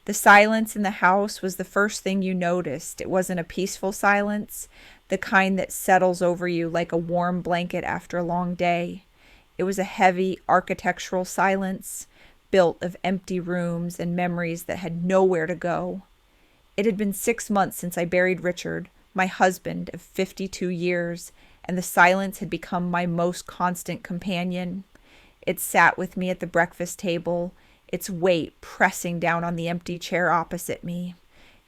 The silence in the house was the first thing you noticed. It wasn't a peaceful silence, the kind that settles over you like a warm blanket after a long day. It was a heavy architectural silence, built of empty rooms and memories that had nowhere to go. It had been 6 months since I buried Richard, my husband of 52 years, and the silence had become my most constant companion. It sat with me at the breakfast table, its weight pressing down on the empty chair opposite me.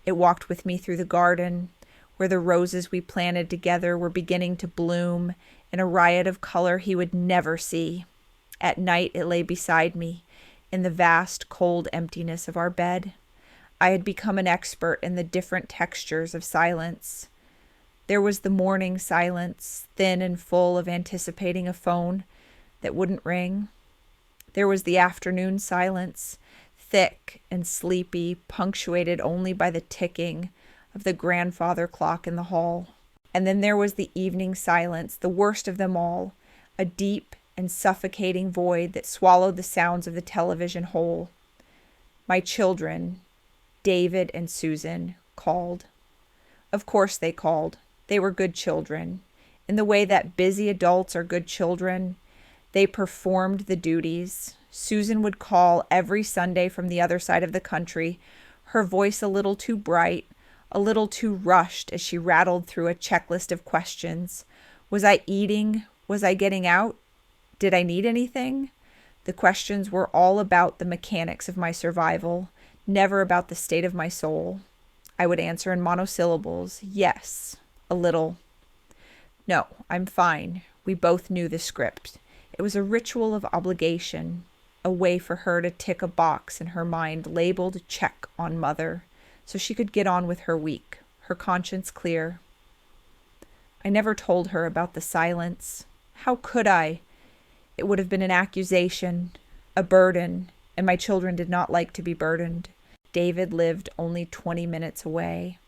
It walked with me through the garden, where the roses we planted together were beginning to bloom in a riot of color he would never see. At night it lay beside me, in the vast, cold emptiness of our bed. I had become an expert in the different textures of silence. There was the morning silence, thin and full of anticipating a phone that wouldn't ring. There was the afternoon silence, thick and sleepy, punctuated only by the ticking of the grandfather clock in the hall. And then there was the evening silence, the worst of them all, a deep and suffocating void that swallowed the sounds of the television whole. My children, David and Susan, called. Of course they called. They were good children. In the way that busy adults are good children, they performed the duties. Susan would call every Sunday from the other side of the country, her voice a little too bright, a little too rushed as she rattled through a checklist of questions. Was I eating? Was I getting out? Did I need anything? The questions were all about the mechanics of my survival, never about the state of my soul. I would answer in monosyllables, yes, a little. No, I'm fine. We both knew the script. It was a ritual of obligation, a way for her to tick a box in her mind labeled check on mother, so she could get on with her week, her conscience clear. I never told her about the silence. How could I? It would have been an accusation, a burden, and my children did not like to be burdened. David lived only 20 minutes away,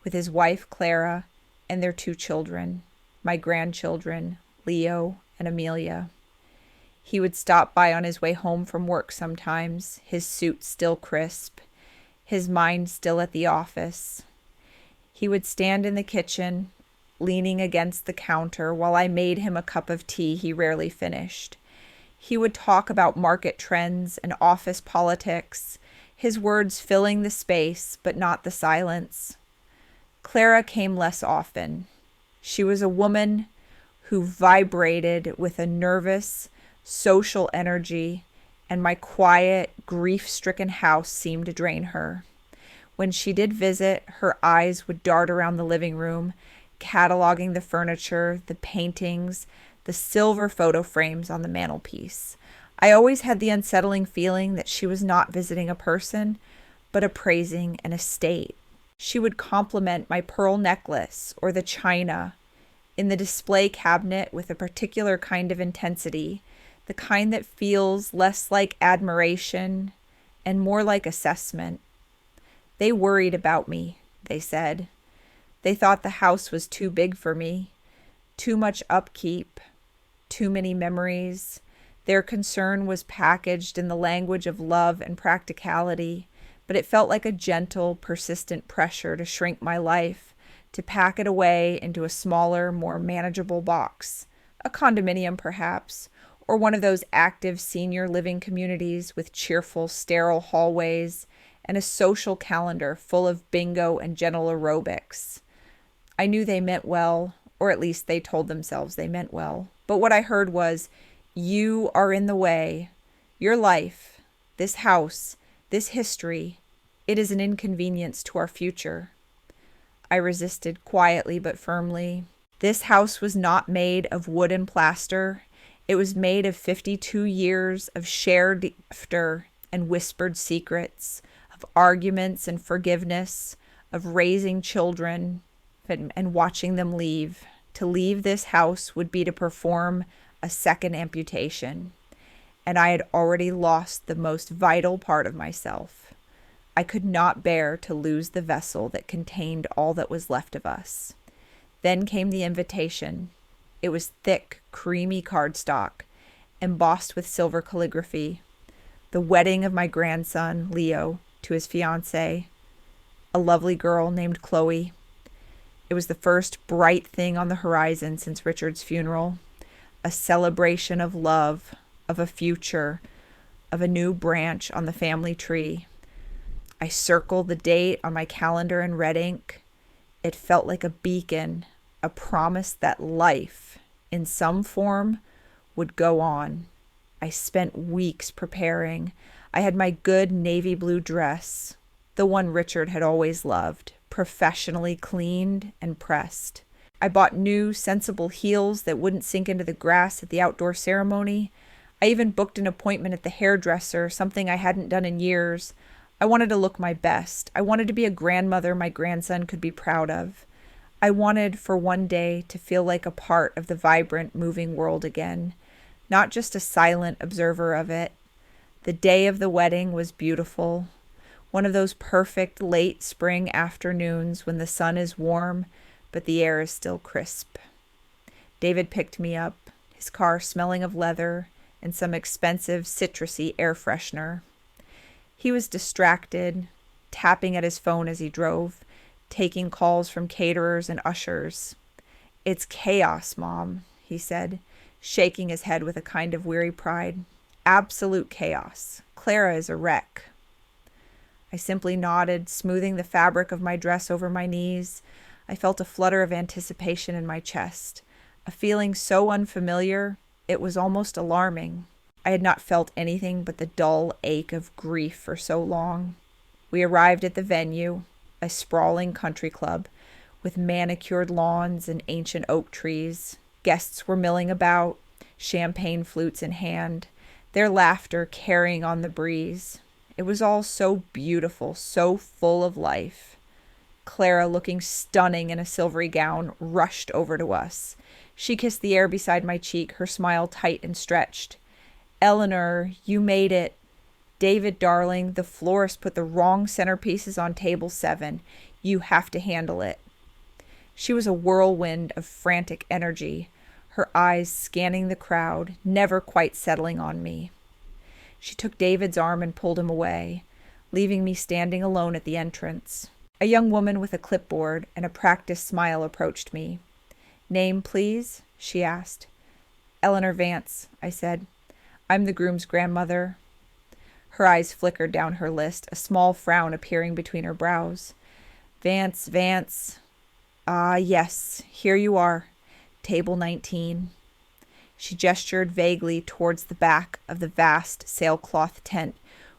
with his wife Clara and their 2 children, my grandchildren, Leo and Amelia. He would stop by on his way home from work sometimes, his suit still crisp, his mind still at the office. He would stand in the kitchen, leaning against the counter while I made him a cup of tea he rarely finished. He would talk about market trends and office politics, his words filling the space but not the silence. Clara came less often. She was a woman who vibrated with a nervous, social energy, and my quiet, grief-stricken house seemed to drain her. When she did visit, her eyes would dart around the living room, cataloging the furniture, the paintings, the silver photo frames on the mantelpiece. I always had the unsettling feeling that she was not visiting a person, but appraising an estate. She would compliment my pearl necklace or the china in the display cabinet with a particular kind of intensity, the kind that feels less like admiration and more like assessment. They worried about me, they said. They thought the house was too big for me, too much upkeep, too many memories. Their concern was packaged in the language of love and practicality, but it felt like a gentle, persistent pressure to shrink my life, to pack it away into a smaller, more manageable box. A condominium, perhaps, or one of those active senior living communities with cheerful, sterile hallways and a social calendar full of bingo and gentle aerobics. I knew they meant well, or at least they told themselves they meant well. But what I heard was, you are in the way. Your life, this house, this history, it is an inconvenience to our future. I resisted quietly but firmly. This house was not made of wood and plaster. It was made of 52 years of shared laughter and whispered secrets, of arguments and forgiveness, of raising children and watching them leave. To leave this house would be to perform a second amputation, and I had already lost the most vital part of myself. I could not bear to lose the vessel that contained all that was left of us. Then came the invitation. It was thick, creamy cardstock, embossed with silver calligraphy. The wedding of my grandson, Leo, to his fiancée, a lovely girl named Chloe. It was the first bright thing on the horizon since Richard's funeral, a celebration of love, of a future, of a new branch on the family tree. I circled the date on my calendar in red ink. It felt like a beacon, a promise that life, in some form, would go on. I spent weeks preparing. I had my good navy blue dress, the one Richard had always loved, professionally cleaned and pressed. I bought new, sensible heels that wouldn't sink into the grass at the outdoor ceremony. I even booked an appointment at the hairdresser, something I hadn't done in years. I wanted to look my best. I wanted to be a grandmother my grandson could be proud of. I wanted for one day to feel like a part of the vibrant, moving world again, not just a silent observer of it. The day of the wedding was beautiful. One of those perfect late spring afternoons when the sun is warm, but the air is still crisp. David picked me up, his car smelling of leather and some expensive citrusy air freshener. He was distracted, tapping at his phone as he drove, taking calls from caterers and ushers. "It's chaos, Mom," he said, shaking his head with a kind of weary pride. "Absolute chaos. Clara is a wreck." I simply nodded, smoothing the fabric of my dress over my knees. I felt a flutter of anticipation in my chest, a feeling so unfamiliar, it was almost alarming. I had not felt anything but the dull ache of grief for so long. We arrived at the venue, a sprawling country club, with manicured lawns and ancient oak trees. Guests were milling about, champagne flutes in hand, their laughter carrying on the breeze. It was all so beautiful, so full of life. Clara, looking stunning in a silvery gown, rushed over to us. She kissed the air beside my cheek, her smile tight and stretched. "Eleanor, you made it. David, darling, the florist put the wrong centerpieces on table 7. You have to handle it." She was a whirlwind of frantic energy, her eyes scanning the crowd, never quite settling on me. She took David's arm and pulled him away, leaving me standing alone at the entrance. A young woman with a clipboard and a practiced smile approached me. "Name, please?" she asked. "Eleanor Vance," I said. "I'm the groom's grandmother." Her eyes flickered down her list, a small frown appearing between her brows. Vance. Ah, yes, here you are. Table 19. She gestured vaguely towards the back of the vast sailcloth tent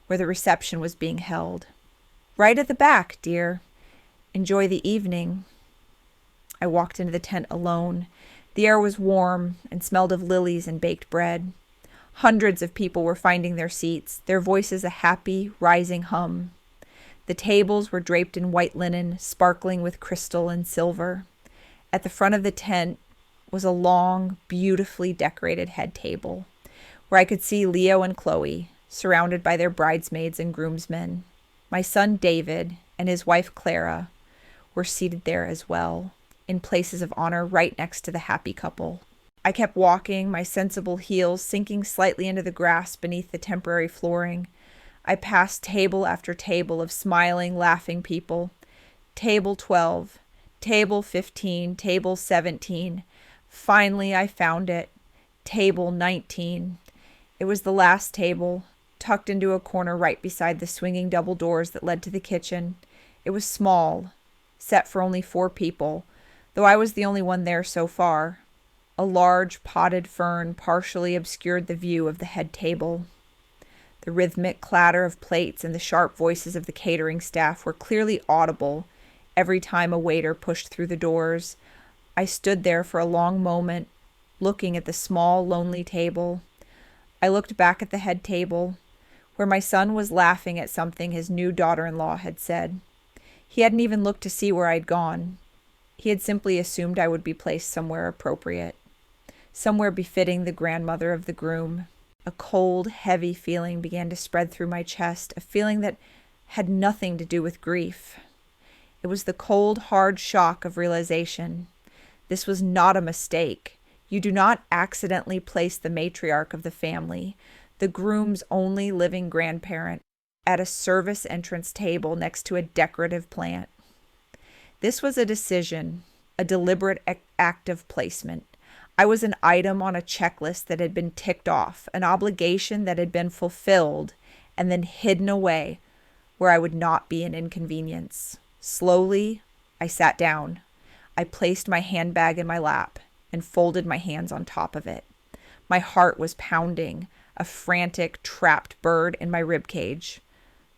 where the reception was being held. "Right at the back, dear. Enjoy the evening." I walked into the tent alone. The air was warm and smelled of lilies and baked bread. Hundreds of people were finding their seats, their voices a happy, rising hum. The tables were draped in white linen, sparkling with crystal and silver. At the front of the tent was a long, beautifully decorated head table, where I could see Leo and Chloe, surrounded by their bridesmaids and groomsmen. My son David and his wife Clara were seated there as well, in places of honor right next to the happy couple. I kept walking, my sensible heels sinking slightly into the grass beneath the temporary flooring. I passed table after table of smiling, laughing people. Table 12, table 15, table 17. Finally, I found it. Table 19. It was the last table, tucked into a corner right beside the swinging double doors that led to the kitchen. It was small, set for only 4 people, though I was the only one there so far. A large potted fern partially obscured the view of the head table. The rhythmic clatter of plates and the sharp voices of the catering staff were clearly audible every time a waiter pushed through the doors. I stood there for a long moment, looking at the small, lonely table. I looked back at the head table, where my son was laughing at something his new daughter-in-law had said. He hadn't even looked to see where I'd gone. He had simply assumed I would be placed somewhere appropriate, somewhere befitting the grandmother of the groom. A cold, heavy feeling began to spread through my chest, a feeling that had nothing to do with grief. It was the cold, hard shock of realization. This was not a mistake. You do not accidentally place the matriarch of the family, the groom's only living grandparent, at a service entrance table next to a decorative plant. This was a decision, a deliberate act of placement. I was an item on a checklist that had been ticked off, an obligation that had been fulfilled and then hidden away where I would not be an inconvenience. Slowly, I sat down. I placed my handbag in my lap and folded my hands on top of it. My heart was pounding, a frantic, trapped bird in my ribcage.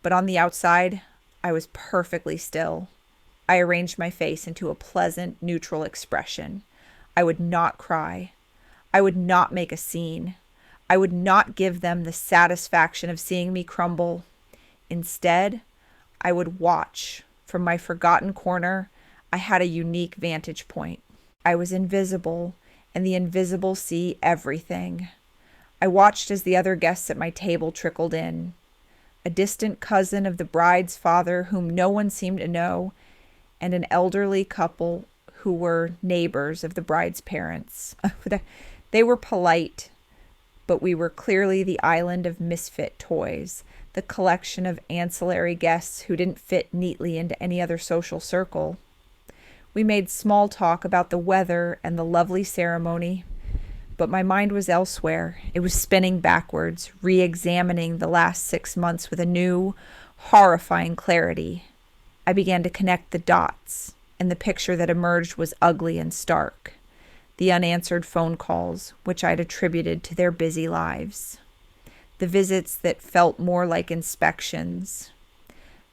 But on the outside, I was perfectly still. I arranged my face into a pleasant, neutral expression. I would not cry. I would not make a scene. I would not give them the satisfaction of seeing me crumble. Instead, I would watch. From my forgotten corner, I had a unique vantage point. I was invisible, and the invisible see everything. I watched as the other guests at my table trickled in. A distant cousin of the bride's father whom no one seemed to know, and an elderly couple who were neighbors of the bride's parents. They were polite, but we were clearly the island of misfit toys, the collection of ancillary guests who didn't fit neatly into any other social circle. We made small talk about the weather and the lovely ceremony, but my mind was elsewhere. It was spinning backwards, re-examining the last 6 months with a new, horrifying clarity. I began to connect the dots, and the picture that emerged was ugly and stark. The unanswered phone calls, which I'd attributed to their busy lives. The visits that felt more like inspections.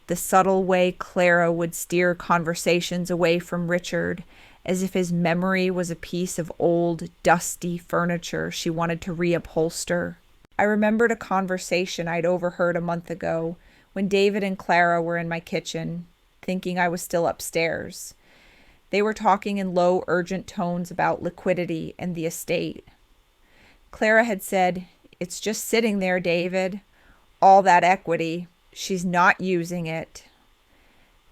The subtle way Clara would steer conversations away from Richard, as if his memory was a piece of old, dusty furniture she wanted to reupholster. I remembered a conversation I'd overheard a month ago when David and Clara were in my kitchen, thinking I was still upstairs. They were talking in low, urgent tones about liquidity and the estate. Clara had said, "It's just sitting there, David. All that equity. She's not using it."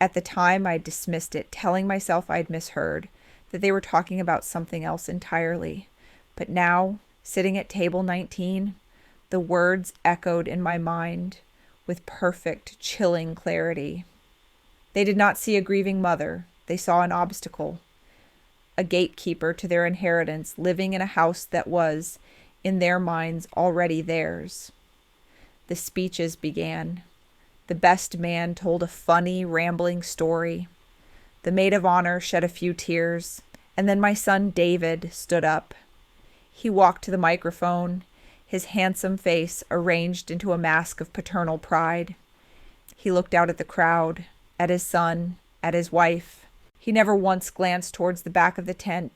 At the time, I dismissed it, telling myself I'd misheard, that they were talking about something else entirely. But now, sitting at table 19, the words echoed in my mind with perfect, chilling clarity. They did not see a grieving mother. They saw an obstacle, a gatekeeper to their inheritance, living in a house that was, in their minds, already theirs. The speeches began. The best man told a funny, rambling story. The maid of honor shed a few tears, and then my son David stood up. He walked to the microphone, his handsome face arranged into a mask of paternal pride. He looked out at the crowd, at his son, at his wife. He never once glanced towards the back of the tent.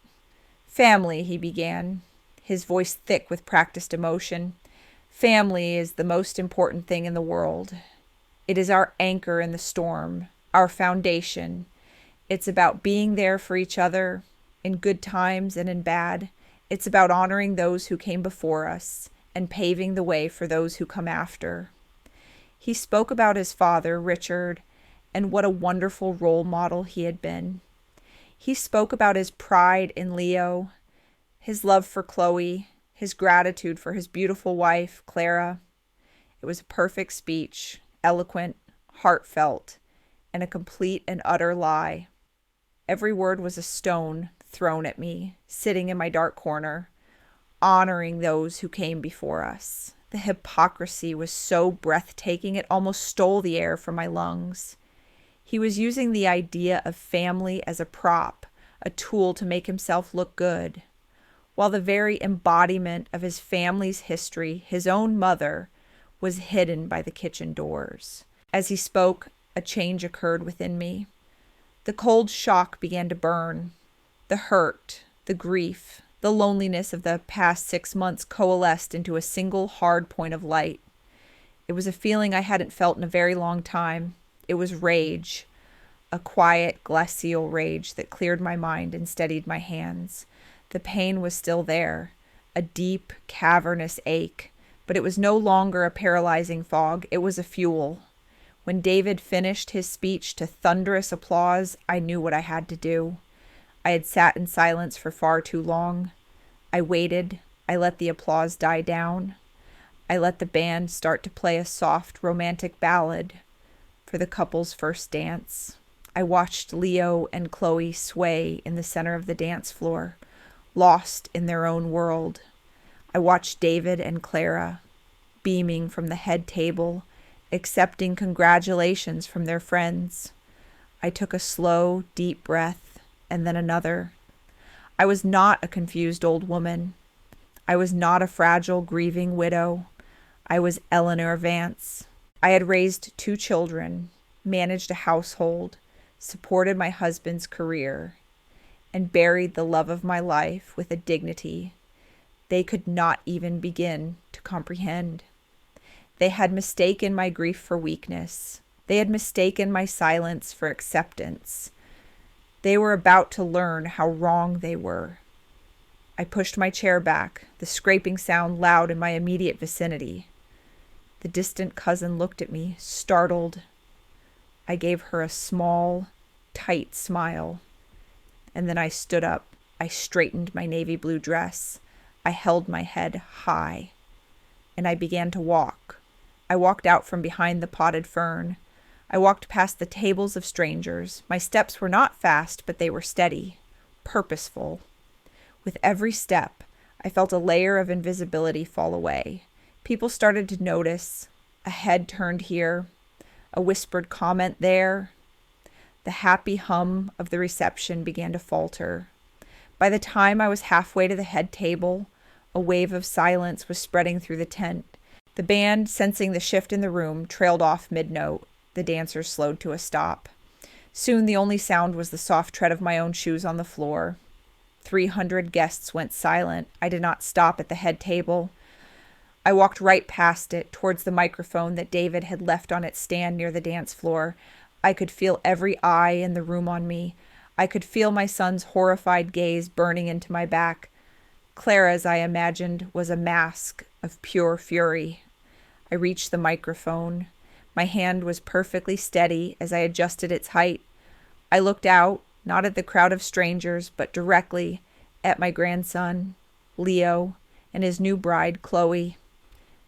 "Family," he began, his voice thick with practiced emotion. "Family is the most important thing in the world. It is our anchor in the storm, our foundation. It's about being there for each other, in good times and in bad. It's about honoring those who came before us and paving the way for those who come after." He spoke about his father, Richard, and what a wonderful role model he had been. He spoke about his pride in Leo, his love for Chloe, his gratitude for his beautiful wife, Clara. It was a perfect speech, eloquent, heartfelt, and a complete and utter lie. Every word was a stone thrown at me, sitting in my dark corner, honoring those who came before us. The hypocrisy was so breathtaking it almost stole the air from my lungs. He was using the idea of family as a prop, a tool to make himself look good, while the very embodiment of his family's history, his own mother, was hidden by the kitchen doors. As he spoke, a change occurred within me. The cold shock began to burn. The hurt, the grief, the loneliness of the past 6 months coalesced into a single hard point of light. It was a feeling I hadn't felt in a very long time. It was rage, a quiet, glacial rage that cleared my mind and steadied my hands. The pain was still there, a deep, cavernous ache, but it was no longer a paralyzing fog. It was a fuel. When David finished his speech to thunderous applause, I knew what I had to do. I had sat in silence for far too long. I waited. I let the applause die down. I let the band start to play a soft, romantic ballad for the couple's first dance. I watched Leo and Chloe sway in the center of the dance floor, lost in their own world. I watched David and Clara, beaming from the head table, accepting congratulations from their friends. I took a slow, deep breath, and then another. I was not a confused old woman. I was not a fragile, grieving widow. I was Eleanor Vance. I had raised 2 children, managed a household, supported my husband's career, and buried the love of my life with a dignity they could not even begin to comprehend. They had mistaken my grief for weakness. They had mistaken my silence for acceptance. They were about to learn how wrong they were. I pushed my chair back, the scraping sound loud in my immediate vicinity. The distant cousin looked at me, startled. I gave her a small, tight smile. And then I stood up. I straightened my navy blue dress. I held my head high. And I began to walk. I walked out from behind the potted fern. I walked past the tables of strangers. My steps were not fast, but they were steady, purposeful. With every step, I felt a layer of invisibility fall away. People started to notice. A head turned here, a whispered comment there. The happy hum of the reception began to falter. By the time I was halfway to the head table, a wave of silence was spreading through the tent. The band, sensing the shift in the room, trailed off mid-note. The dancers slowed to a stop. Soon the only sound was the soft tread of my own shoes on the floor. 300 guests went silent. I did not stop at the head table. I walked right past it, towards the microphone that David had left on its stand near the dance floor. I could feel every eye in the room on me. I could feel my son's horrified gaze burning into my back. Clara's, I imagined, was a mask of pure fury. I reached the microphone. My hand was perfectly steady as I adjusted its height. I looked out, not at the crowd of strangers, but directly at my grandson, Leo, and his new bride, Chloe.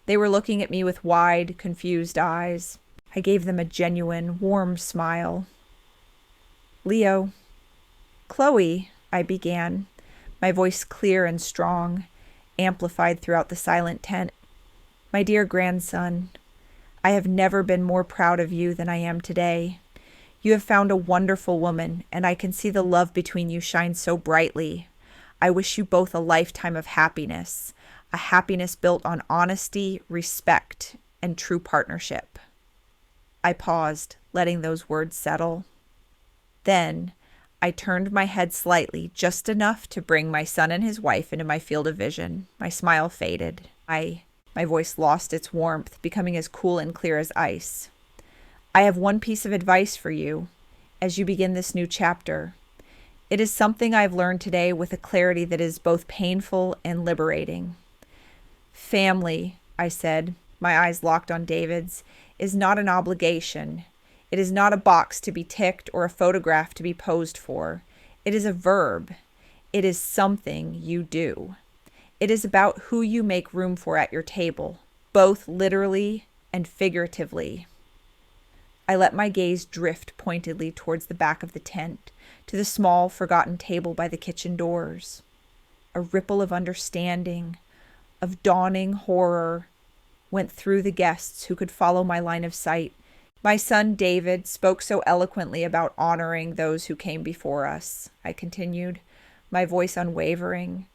They were looking at me with wide, confused eyes. I gave them a genuine, warm smile. Leo, Chloe, I began, my voice clear and strong, amplified throughout the silent tent. My dear grandson, I have never been more proud of you than I am today. You have found a wonderful woman, and I can see the love between you shine so brightly. I wish you both a lifetime of happiness, a happiness built on honesty, respect, and true partnership. I paused, letting those words settle. Then, I turned my head slightly, just enough to bring my son and his wife into my field of vision. My smile faded. My voice lost its warmth, becoming as cool and clear as ice. I have one piece of advice for you as you begin this new chapter. It is something I've learned today with a clarity that is both painful and liberating. Family, I said, my eyes locked on David's, is not an obligation. It is not a box to be ticked or a photograph to be posed for. It is a verb. It is something you do. It is about who you make room for at your table, both literally and figuratively. I let my gaze drift pointedly towards the back of the tent, to the small, forgotten table by the kitchen doors. A ripple of understanding, of dawning horror, went through the guests who could follow my line of sight. My son David spoke so eloquently about honoring those who came before us, I continued, my voice unwavering.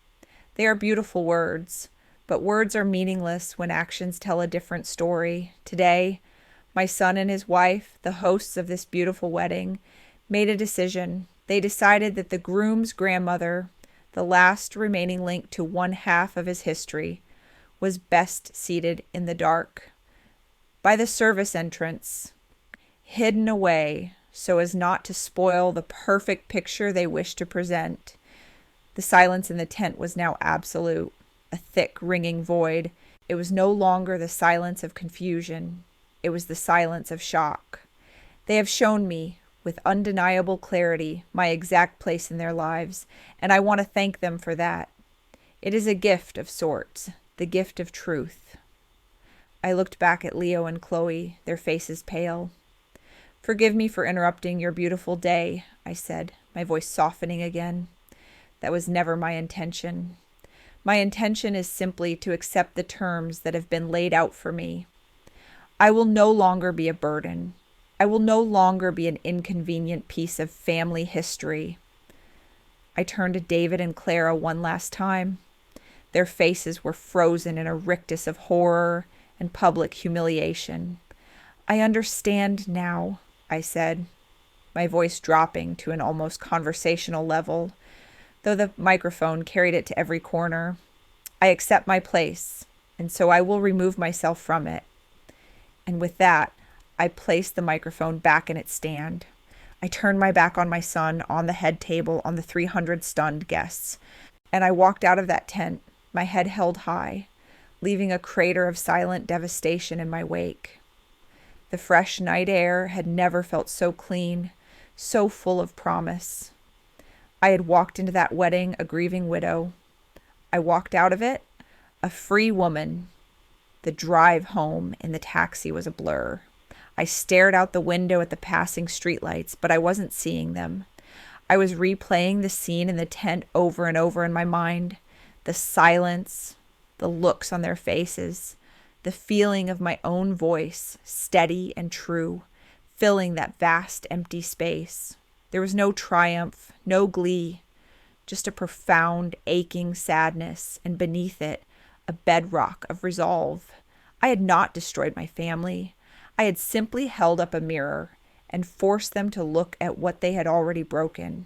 They are beautiful words, but words are meaningless when actions tell a different story. Today, my son and his wife, the hosts of this beautiful wedding, made a decision. They decided that the groom's grandmother, the last remaining link to one half of his history, was best seated in the dark, by the service entrance, hidden away so as not to spoil the perfect picture they wished to present. The silence in the tent was now absolute, a thick, ringing void. It was no longer the silence of confusion. It was the silence of shock. They have shown me, with undeniable clarity, my exact place in their lives, and I want to thank them for that. It is a gift of sorts, the gift of truth. I looked back at Leo and Chloe, their faces pale. "Forgive me for interrupting your beautiful day," I said, my voice softening again. "That was never my intention. My intention is simply to accept the terms that have been laid out for me. I will no longer be a burden. I will no longer be an inconvenient piece of family history." I turned to David and Clara one last time. Their faces were frozen in a rictus of horror and public humiliation. "I understand now," I said, my voice dropping to an almost conversational level, though the microphone carried it to every corner. "I accept my place, and so I will remove myself from it." And with that, I placed the microphone back in its stand. I turned my back on my son, on the head table, on the 300 stunned guests, and I walked out of that tent, my head held high, leaving a crater of silent devastation in my wake. The fresh night air had never felt so clean, so full of promise. I had walked into that wedding a grieving widow. I walked out of it a free woman. The drive home in the taxi was a blur. I stared out the window at the passing streetlights, but I wasn't seeing them. I was replaying the scene in the tent over and over in my mind. The silence, the looks on their faces, the feeling of my own voice, steady and true, filling that vast empty space. There was no triumph, no glee, just a profound, aching sadness, and beneath it, a bedrock of resolve. I had not destroyed my family. I had simply held up a mirror and forced them to look at what they had already broken.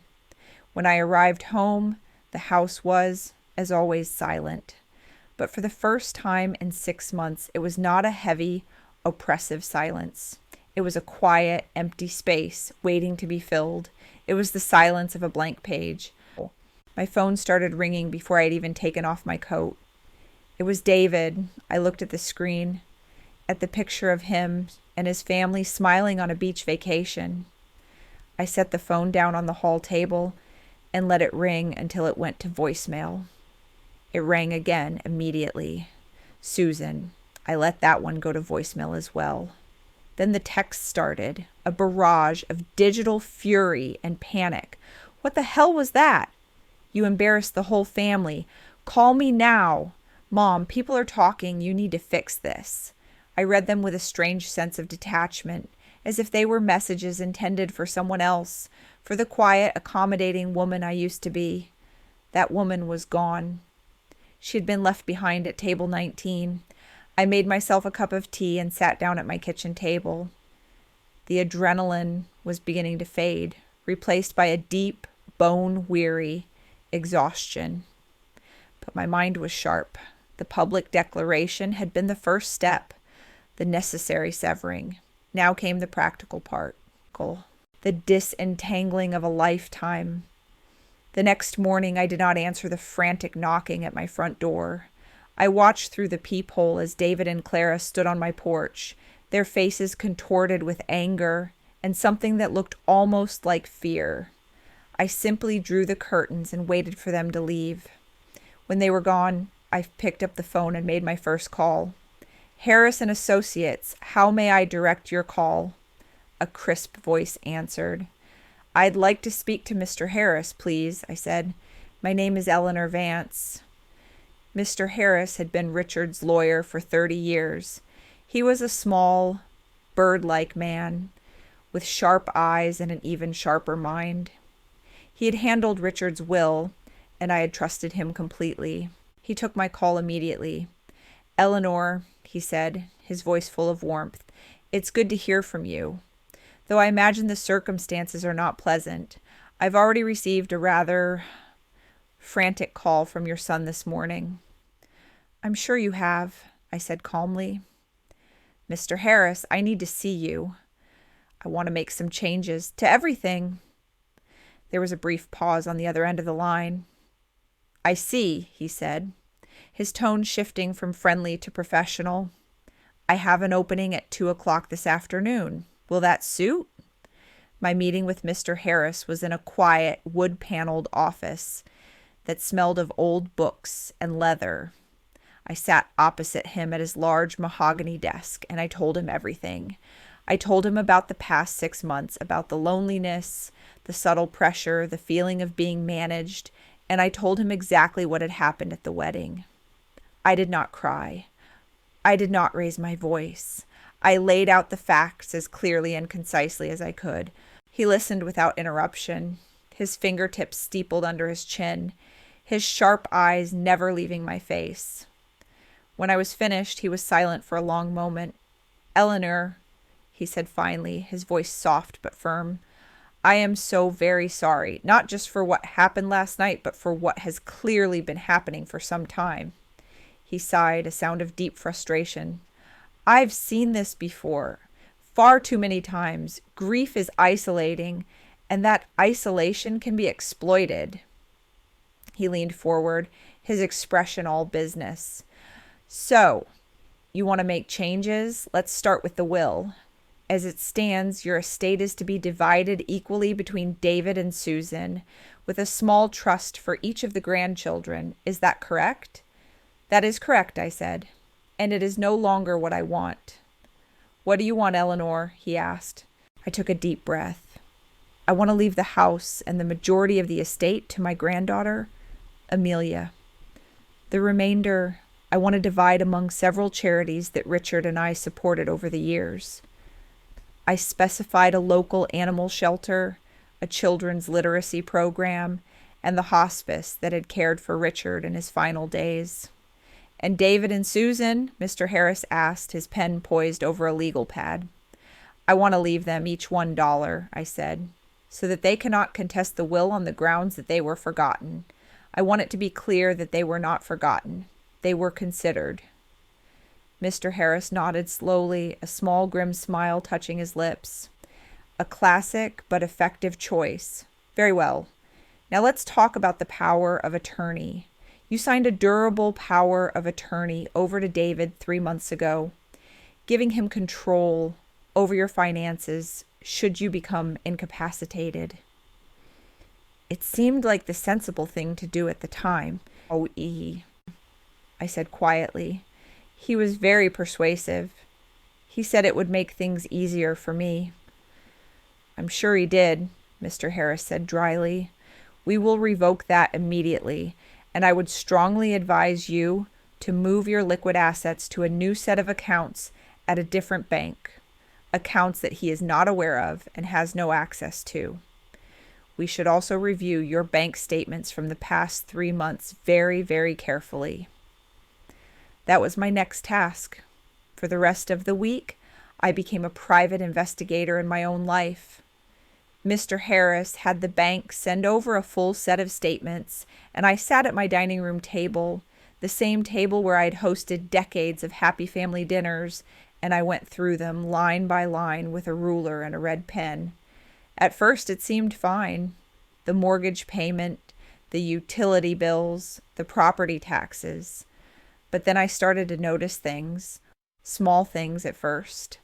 When I arrived home, the house was, as always, silent. But for the first time in 6 months, it was not a heavy, oppressive silence. It was a quiet, empty space waiting to be filled. It was the silence of a blank page. My phone started ringing before I had even taken off my coat. It was David. I looked at the screen, at the picture of him and his family smiling on a beach vacation. I set the phone down on the hall table and let it ring until it went to voicemail. It rang again immediately. "Susan." I let that one go to voicemail as well. Then the text started, a barrage of digital fury and panic. "What the hell was that? You embarrassed the whole family. Call me now. Mom, people are talking. You need to fix this." I read them with a strange sense of detachment, as if they were messages intended for someone else, for the quiet, accommodating woman I used to be. That woman was gone. She had been left behind at table 19. I made myself a cup of tea and sat down at my kitchen table. The adrenaline was beginning to fade, replaced by a deep, bone-weary exhaustion. But my mind was sharp. The public declaration had been the first step, the necessary severing. Now came the practical part, the disentangling of a lifetime. The next morning, I did not answer the frantic knocking at my front door. I watched through the peephole as David and Clara stood on my porch, their faces contorted with anger and something that looked almost like fear. I simply drew the curtains and waited for them to leave. When they were gone, I picked up the phone and made my first call. "Harris and Associates, how may I direct your call?" A crisp voice answered. "I'd like to speak to Mr. Harris, please," I said. "My name is Eleanor Vance." Mr. Harris had been Richard's lawyer for 30 years. He was a small, bird-like man, with sharp eyes and an even sharper mind. He had handled Richard's will, and I had trusted him completely. He took my call immediately. "Eleanor," he said, his voice full of warmth, "it's good to hear from you. Though I imagine the circumstances are not pleasant, I've already received a rather frantic call from your son this morning." "I'm sure you have," I said calmly. "Mr. Harris, I need to see you. I want to make some changes to everything." There was a brief pause on the other end of the line. "I see," he said, his tone shifting from friendly to professional. "I have an opening at 2:00 this afternoon. Will that suit?" My meeting with Mr. Harris was in a quiet, wood-paneled office that smelled of old books and leather. I sat opposite him at his large mahogany desk, and I told him everything. I told him about the past 6 months, about the loneliness, the subtle pressure, the feeling of being managed, and I told him exactly what had happened at the wedding. I did not cry. I did not raise my voice. I laid out the facts as clearly and concisely as I could. He listened without interruption, his fingertips steepled under his chin, his sharp eyes never leaving my face. When I was finished, he was silent for a long moment. "Eleanor," he said finally, his voice soft but firm, "I am so very sorry, not just for what happened last night, but for what has clearly been happening for some time." He sighed, a sound of deep frustration. "I've seen this before, far too many times. Grief is isolating, and that isolation can be exploited." He leaned forward, his expression all business. "So, you want to make changes? Let's start with the will. As it stands, your estate is to be divided equally between David and Susan, with a small trust for each of the grandchildren. Is that correct?" "That is correct," I said, "and it is no longer what I want." "What do you want, Eleanor?" he asked. I took a deep breath. "I want to leave the house and the majority of the estate to my granddaughter, Amelia. The remainder, I want to divide among several charities that Richard and I supported over the years." I specified a local animal shelter, a children's literacy program, and the hospice that had cared for Richard in his final days. "And David and Susan?" Mr. Harris asked, his pen poised over a legal pad. "I want to leave them each $1, I said, "so that they cannot contest the will on the grounds that they were forgotten. I want it to be clear that they were not forgotten. They were considered." Mr. Harris nodded slowly, a small grim smile touching his lips. "A classic but effective choice. Very well. Now let's talk about the power of attorney. You signed a durable power of attorney over to David 3 months ago, giving him control over your finances should you become incapacitated." It seemed like the sensible thing to do at the time. I said quietly. He was very persuasive. He said it would make things easier for me. "I'm sure he did," Mr. Harris said dryly. "We will revoke that immediately, and I would strongly advise you to move your liquid assets to a new set of accounts at a different bank, accounts that he is not aware of and has no access to. We should also review your bank statements from the past 3 months very, very carefully." That was my next task. For the rest of the week, I became a private investigator in my own life. Mr. Harris had the bank send over a full set of statements, and I sat at my dining room table, the same table where I'd hosted decades of happy family dinners, and I went through them line by line with a ruler and a red pen. At first, it seemed fine. The mortgage payment, the utility bills, the property taxes. But then I started to notice things, small things at first.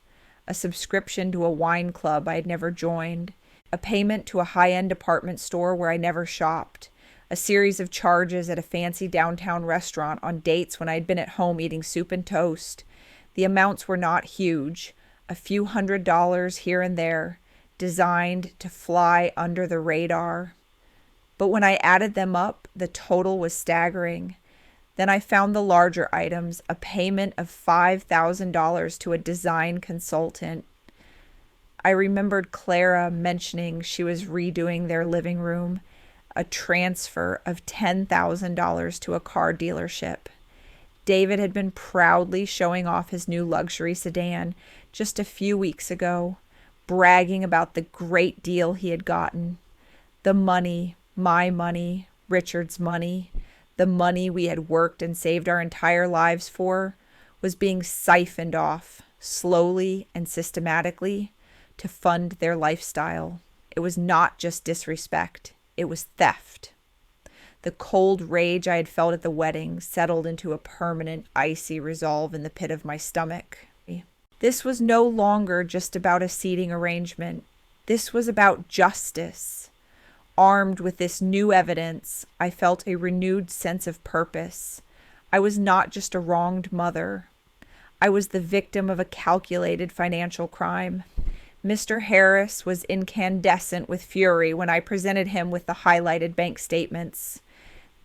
A subscription to a wine club I had never joined, a payment to a high-end department store where I never shopped, a series of charges at a fancy downtown restaurant on dates when I had been at home eating soup and toast. The amounts were not huge, a few $100s here and there, designed to fly under the radar. But when I added them up, the total was staggering. Then I found the larger items, a payment of $5,000 to a design consultant. I remembered Clara mentioning she was redoing their living room, a transfer of $10,000 to a car dealership. David had been proudly showing off his new luxury sedan just a few weeks ago, bragging about the great deal he had gotten. The money, my money, Richard's money, the money we had worked and saved our entire lives for, was being siphoned off, slowly and systematically, to fund their lifestyle. It was not just disrespect, it was theft. The cold rage I had felt at the wedding settled into a permanent, icy resolve in the pit of my stomach. This was no longer just about a seating arrangement. This was about justice. Armed with this new evidence, I felt a renewed sense of purpose. I was not just a wronged mother. I was the victim of a calculated financial crime. Mr. Harris was incandescent with fury when I presented him with the highlighted bank statements.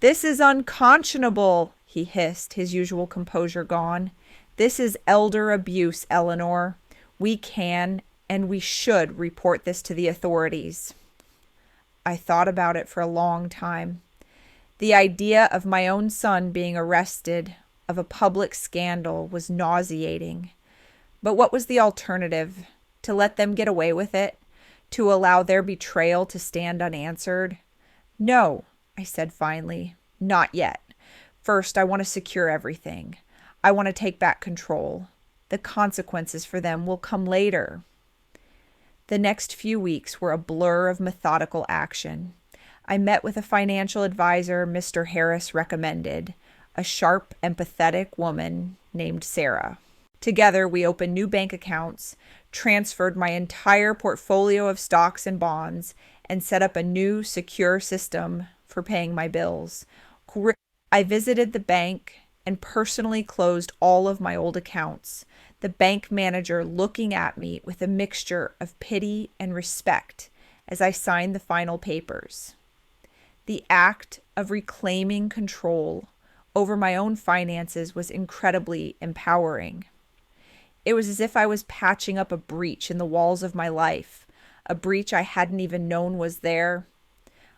"This is unconscionable," he hissed, his usual composure gone. "This is elder abuse, Eleanor. We can and we should report this to the authorities." I thought about it for a long time. The idea of my own son being arrested, of a public scandal, was nauseating. But what was the alternative? To let them get away with it? To allow their betrayal to stand unanswered? "No," I said finally. "Not yet. First, I want to secure everything. I want to take back control. The consequences for them will come later." The next few weeks were a blur of methodical action. I met with a financial advisor Mr. Harris recommended, a sharp, empathetic woman named Sarah. Together, we opened new bank accounts, transferred my entire portfolio of stocks and bonds, and set up a new, secure system for paying my bills. I visited the bank and personally closed all of my old accounts, the bank manager looking at me with a mixture of pity and respect as I signed the final papers. The act of reclaiming control over my own finances was incredibly empowering. It was as if I was patching up a breach in the walls of my life, a breach I hadn't even known was there.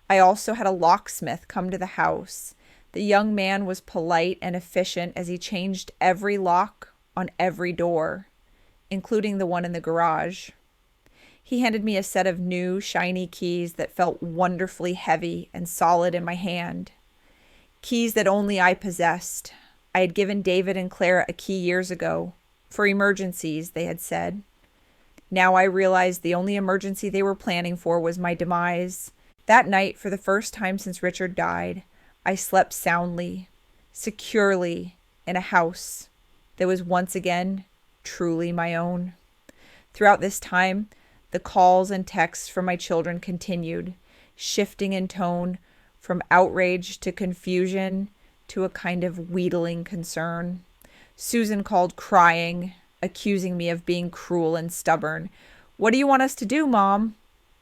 I also had a locksmith come to the house. The young man was polite and efficient as he changed every lock on every door, including the one in the garage. He handed me a set of new, shiny keys that felt wonderfully heavy and solid in my hand. Keys that only I possessed. I had given David and Clara a key years ago. For emergencies, they had said. Now I realized the only emergency they were planning for was my demise. That night, for the first time since Richard died, I slept soundly, securely, in a house that was once again truly my own. Throughout this time, the calls and texts from my children continued, shifting in tone from outrage to confusion to a kind of wheedling concern. Susan called crying, accusing me of being cruel and stubborn. "What do you want us to do, Mom?"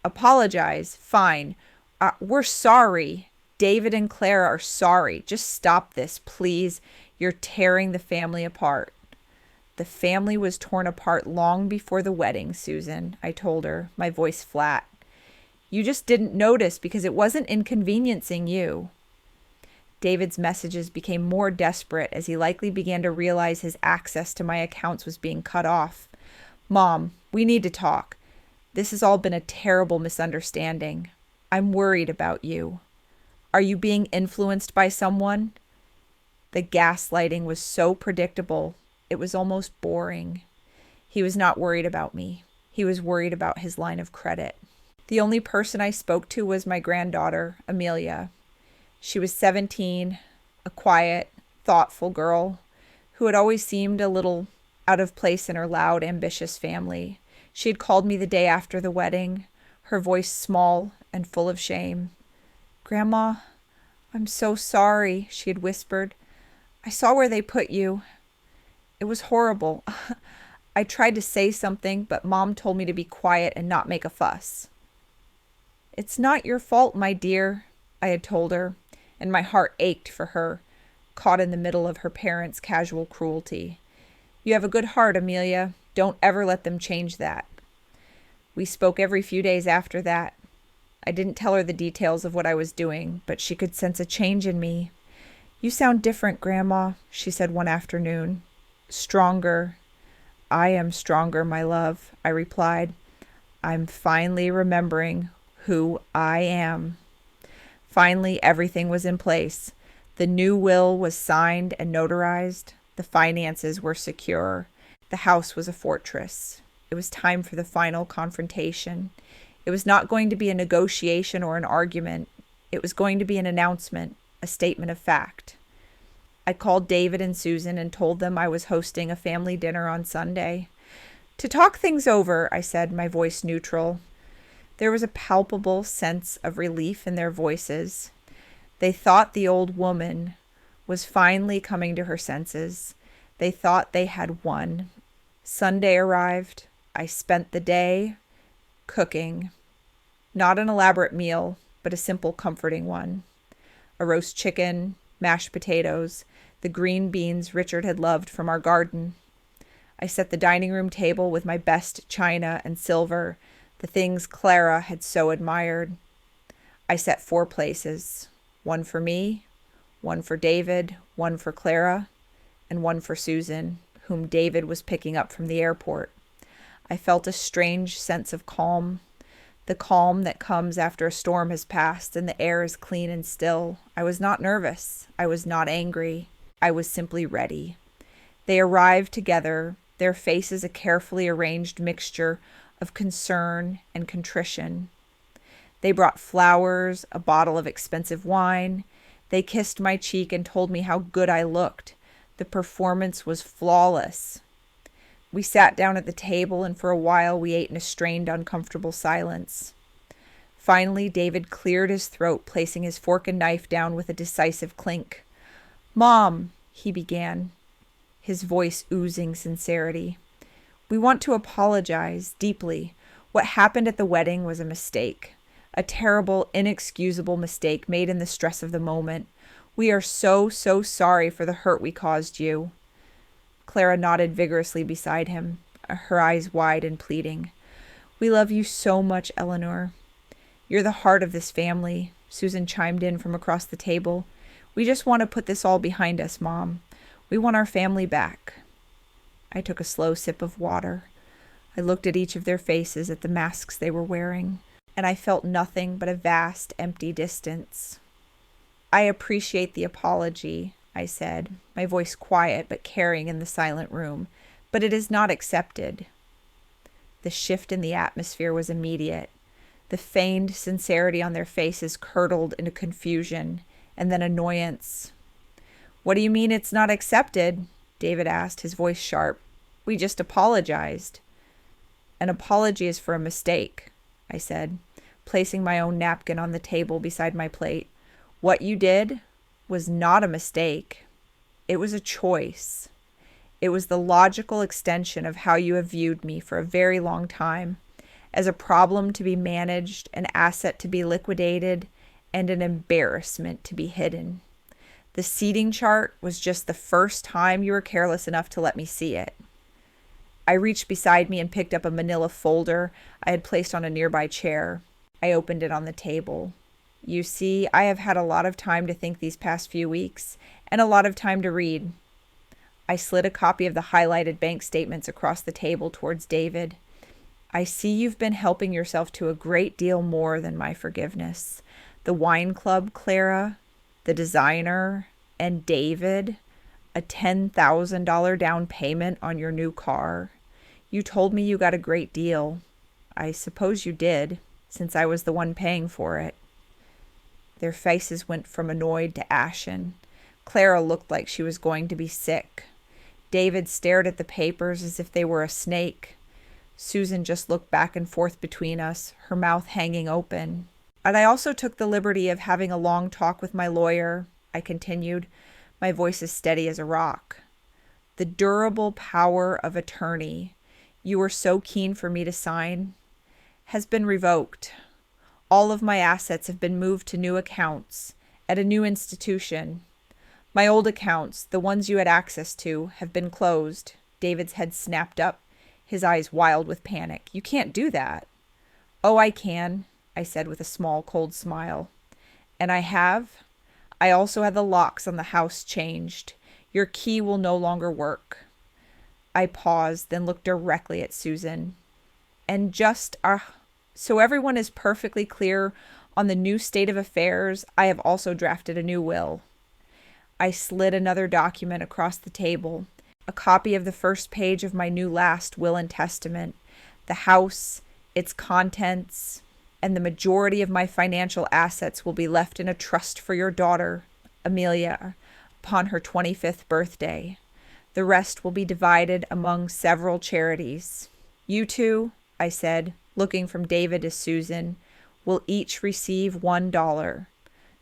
"Apologize. Fine. We're sorry. David and Clara are sorry. Just stop this, please. You're tearing the family apart." "The family was torn apart long before the wedding, Susan," I told her, my voice flat. "You just didn't notice because it wasn't inconveniencing you." David's messages became more desperate as he likely began to realize his access to my accounts was being cut off. "Mom, we need to talk. This has all been a terrible misunderstanding. I'm worried about you. Are you being influenced by someone?" The gaslighting was so predictable, it was almost boring. He was not worried about me. He was worried about his line of credit. The only person I spoke to was my granddaughter, Amelia. She was 17, a quiet, thoughtful girl who had always seemed a little out of place in her loud, ambitious family. She had called me the day after the wedding, her voice small and full of shame. "Grandma, I'm so sorry," she had whispered. "I saw where they put you. It was horrible. I tried to say something, but Mom told me to be quiet and not make a fuss." "It's not your fault, my dear," I had told her, and my heart ached for her, caught in the middle of her parents' casual cruelty. "You have a good heart, Amelia. Don't ever let them change that." We spoke every few days after that. I didn't tell her the details of what I was doing, but she could sense a change in me. "You sound different, Grandma," she said one afternoon. "Stronger." "I am stronger, my love," I replied. "I'm finally remembering who I am." Finally, everything was in place. The new will was signed and notarized. The finances were secure. The house was a fortress. It was time for the final confrontation. It was not going to be a negotiation or an argument. It was going to be an announcement, a statement of fact. I called David and Susan and told them I was hosting a family dinner on Sunday. "To talk things over," I said, my voice neutral. There was a palpable sense of relief in their voices. They thought the old woman was finally coming to her senses. They thought they had won. Sunday arrived. I spent the day cooking. Not an elaborate meal, but a simple, comforting one. A roast chicken, mashed potatoes, the green beans Richard had loved from our garden. I set the dining room table with my best china and silver, the things Clara had so admired. I set 4 places, one for me, one for David, one for Clara, and one for Susan, whom David was picking up from the airport. I felt a strange sense of calm, the calm that comes after a storm has passed and the air is clean and still. I was not nervous. I was not angry. I was simply ready. They arrived together, their faces a carefully arranged mixture of concern and contrition. They brought flowers, a bottle of expensive wine. They kissed my cheek and told me how good I looked. The performance was flawless. We sat down at the table, and for a while we ate in a strained, uncomfortable silence. Finally, David cleared his throat, placing his fork and knife down with a decisive clink. "Mom," he began, his voice oozing sincerity, "we want to apologize deeply. What happened at the wedding was a mistake. A terrible, inexcusable mistake made in the stress of the moment. We are so sorry for the hurt we caused you." Clara nodded vigorously beside him, her eyes wide and pleading. "We love you so much, Eleanor. You're the heart of this family," Susan chimed in from across the table. "We just want to put this all behind us, Mom. We want our family back." I took a slow sip of water. I looked at each of their faces, at the masks they were wearing, and I felt nothing but a vast, empty distance. "I appreciate the apology," I said, my voice quiet but carrying in the silent room, "but it is not accepted." The shift in the atmosphere was immediate. The feigned sincerity on their faces curdled into confusion and then annoyance. "What do you mean it's not accepted?" David asked, his voice sharp. "We just apologized." "An apology is for a mistake," I said, placing my own napkin on the table beside my plate. "What you did was not a mistake. It was a choice. It was the logical extension of how you have viewed me for a very long time, as a problem to be managed, an asset to be liquidated, and an embarrassment to be hidden. The seating chart was just the first time you were careless enough to let me see it." I reached beside me and picked up a manila folder I had placed on a nearby chair. I opened it on the table. "You see, I have had a lot of time to think these past few weeks, and a lot of time to read." I slid a copy of the highlighted bank statements across the table towards David. "I see you've been helping yourself to a great deal more than my forgiveness. The wine club, Clara, the designer, and David, a $10,000 down payment on your new car. You told me you got a great deal. I suppose you did, since I was the one paying for it." Their faces went from annoyed to ashen. Clara looked like she was going to be sick. David stared at the papers as if they were a snake. Susan just looked back and forth between us, her mouth hanging open. "And I also took the liberty of having a long talk with my lawyer," I continued, my voice as steady as a rock. "The durable power of attorney you were so keen for me to sign has been revoked. All of my assets have been moved to new accounts at a new institution. My old accounts, the ones you had access to, have been closed." David's head snapped up, his eyes wild with panic. "You can't do that." "Oh, I can," I said with a small, cold smile. "And I have. I also had the locks on the house changed. Your key will no longer work." I paused, then looked directly at Susan. "And so everyone is perfectly clear on the new state of affairs, I have also drafted a new will." I slid another document across the table, a copy of the first page of my new last will and testament, the house, its contents, and the majority of my financial assets will be left in a trust for your daughter, Amelia, upon her 25th birthday. The rest will be divided among several charities. You two, I said, looking from David to Susan, will each receive $1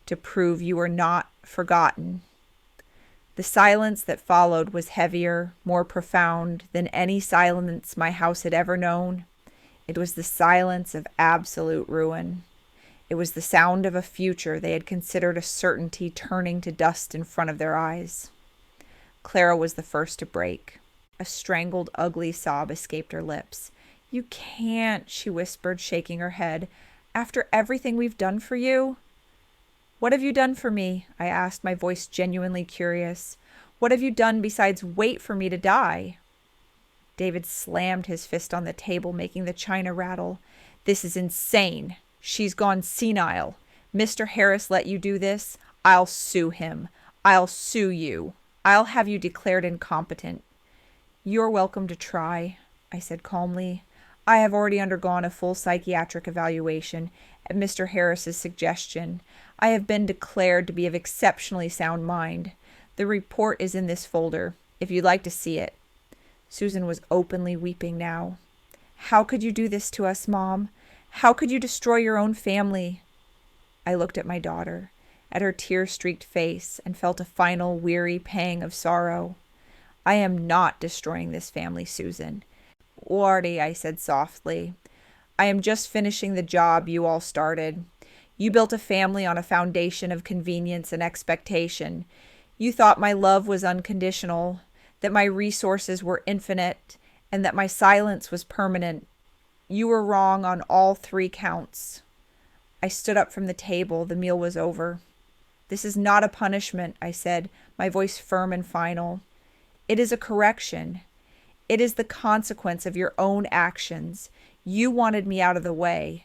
to prove you are not forgotten. The silence that followed was heavier, more profound than any silence my house had ever known. It was the silence of absolute ruin. It was the sound of a future they had considered a certainty turning to dust in front of their eyes. Clara was the first to break. A strangled, ugly sob escaped her lips. "You can't," she whispered, shaking her head. "After everything we've done for you?" "What have you done for me?" I asked, my voice genuinely curious. "What have you done besides wait for me to die?" David slammed his fist on the table, making the china rattle. "This is insane. She's gone senile. Mr. Harris let you do this? I'll sue him. I'll sue you. I'll have you declared incompetent." "You're welcome to try," I said calmly. "I have already undergone a full psychiatric evaluation at Mr. Harris's suggestion. I have been declared to be of exceptionally sound mind. The report is in this folder, if you'd like to see it." Susan was openly weeping now. "How could you do this to us, Mom? How could you destroy your own family?" I looked at my daughter, at her tear-streaked face, and felt a final weary pang of sorrow. "I am not destroying this family, Susan." "Wardy," I said softly, "I am just finishing the job you all started. You built a family on a foundation of convenience and expectation. You thought my love was unconditional, that my resources were infinite, and that my silence was permanent. You were wrong on all 3 counts." I stood up from the table. The meal was over. "This is not a punishment," I said, my voice firm and final. "It is a correction. It is the consequence of your own actions. You wanted me out of the way.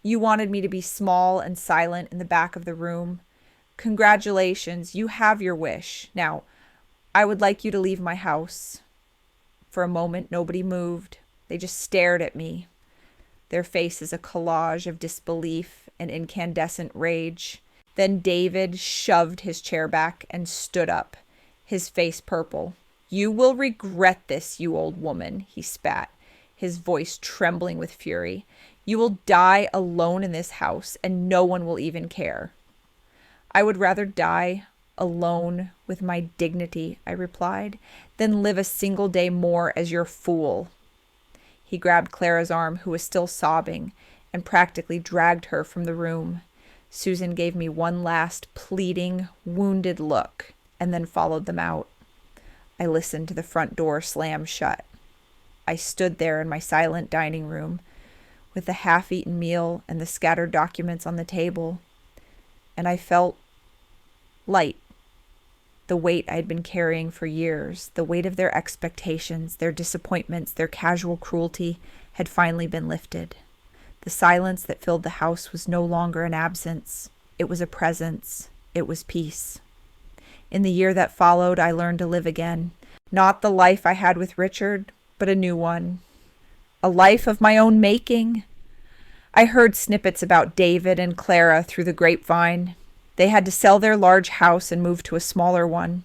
You wanted me to be small and silent in the back of the room. Congratulations, you have your wish. Now, I would like you to leave my house." For a moment, nobody moved. They just stared at me, their faces a collage of disbelief and incandescent rage. Then David shoved his chair back and stood up, his face purple. "You will regret this, you old woman," he spat, his voice trembling with fury. "You will die alone in this house, and no one will even care." "I would rather die alone with my dignity," I replied, "than live a single day more as your fool." He grabbed Clara's arm, who was still sobbing, and practically dragged her from the room. Susan gave me one last pleading, wounded look, and then followed them out. I listened to the front door slam shut. I stood there in my silent dining room, with the half-eaten meal and the scattered documents on the table, and I felt light. The weight I had been carrying for years, the weight of their expectations, their disappointments, their casual cruelty, had finally been lifted. The silence that filled the house was no longer an absence. It was a presence. It was peace. In the year that followed, I learned to live again. Not the life I had with Richard, but a new one. A life of my own making. I heard snippets about David and Clara through the grapevine. They had to sell their large house and move to a smaller one.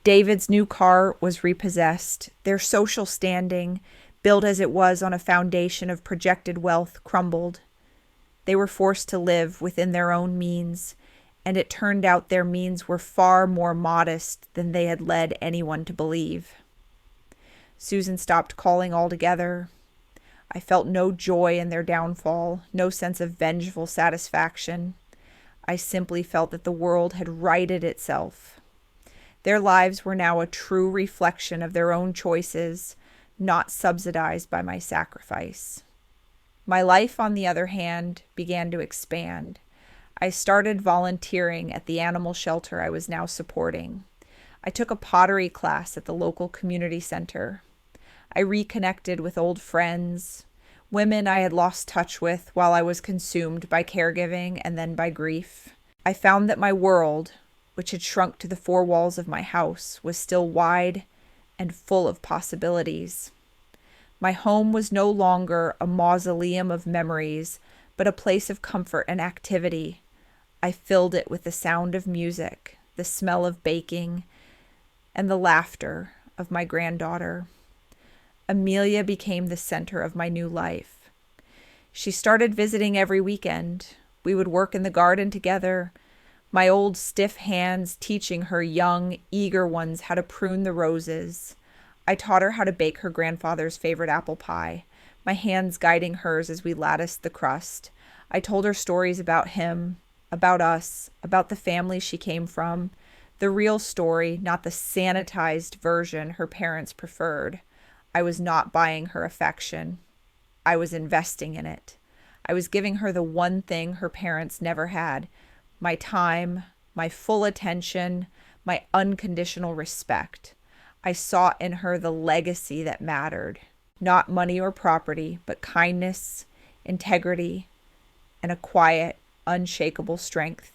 David's new car was repossessed. Their social standing, built as it was on a foundation of projected wealth, crumbled. They were forced to live within their own means, and it turned out their means were far more modest than they had led anyone to believe. Susan stopped calling altogether. I felt no joy in their downfall, no sense of vengeful satisfaction. I simply felt that the world had righted itself. Their lives were now a true reflection of their own choices, not subsidized by my sacrifice. My life, on the other hand, began to expand. I started volunteering at the animal shelter I was now supporting. I took a pottery class at the local community center. I reconnected with old friends, women I had lost touch with while I was consumed by caregiving and then by grief. I found that my world, which had shrunk to the 4 walls of my house, was still wide and full of possibilities. My home was no longer a mausoleum of memories, but a place of comfort and activity. I filled it with the sound of music, the smell of baking, and the laughter of my granddaughter. Amelia became the center of my new life. She started visiting every weekend. We would work in the garden together, My old stiff hands teaching her young, eager ones how to prune the roses. I taught her how to bake her grandfather's favorite apple pie, my hands guiding hers as we latticed the crust. I told her stories about him, about us, about the family she came from, the real story, not the sanitized version her parents preferred. I was not buying her affection. I was investing in it. I was giving her the one thing her parents never had: my time, my full attention, my unconditional respect. I saw in her the legacy that mattered. Not money or property, but kindness, integrity, and a quiet, unshakable strength.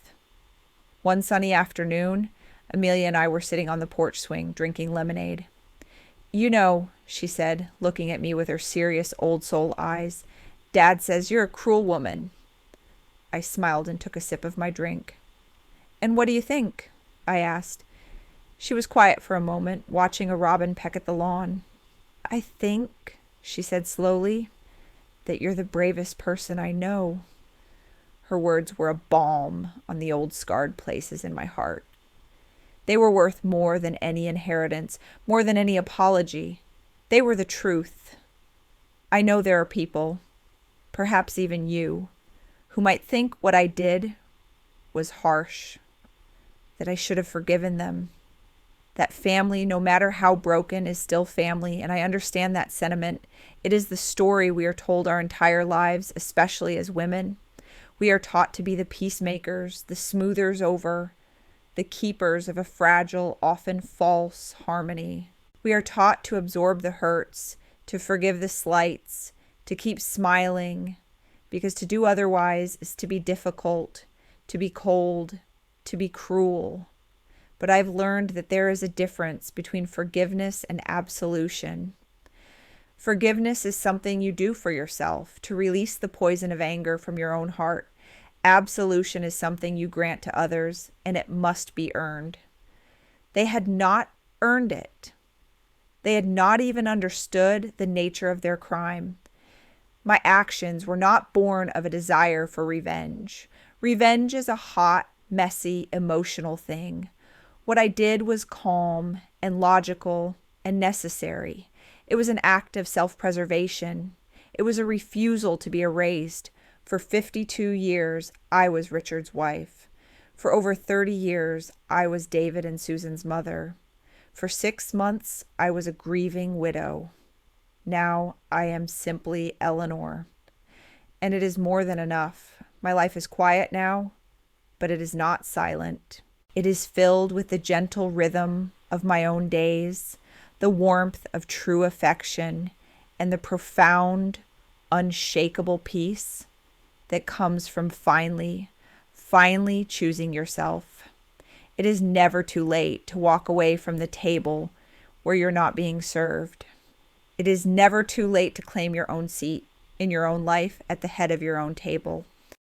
One sunny afternoon, Amelia and I were sitting on the porch swing, drinking lemonade. "You know," she said, looking at me with her serious old soul eyes, "Dad says you're a cruel woman." I smiled and took a sip of my drink. "And what do you think?" I asked. She was quiet for a moment, watching a robin peck at the lawn. "I think," she said slowly, "that you're the bravest person I know." Her words were a balm on the old scarred places in my heart. They were worth more than any inheritance, more than any apology. They were the truth. I know there are people, perhaps even you, who might think what I did was harsh, that I should have forgiven them. That family, no matter how broken, is still family, and I understand that sentiment. It is the story we are told our entire lives, especially as women. We are taught to be the peacemakers, the smoothers over, the keepers of a fragile, often false harmony. We are taught to absorb the hurts, to forgive the slights, to keep smiling, because to do otherwise is to be difficult, to be cold, to be cruel. But I've learned that there is a difference between forgiveness and absolution. Forgiveness is something you do for yourself to release the poison of anger from your own heart. Absolution is something you grant to others, and it must be earned. They had not earned it. They had not even understood the nature of their crime. My actions were not born of a desire for revenge. Revenge is a hot, messy, emotional thing. What I did was calm and logical and necessary. It was an act of self-preservation. It was a refusal to be erased. For 52 years, I was Richard's wife. For over 30 years, I was David and Susan's mother. For 6 months, I was a grieving widow. Now I am simply Eleanor. And it is more than enough. My life is quiet now, but it is not silent. It is filled with the gentle rhythm of my own days, the warmth of true affection, and the profound, unshakable peace that comes from finally choosing yourself. It is never too late to walk away from the table where you're not being served. It is never too late to claim your own seat in your own life at the head of your own table.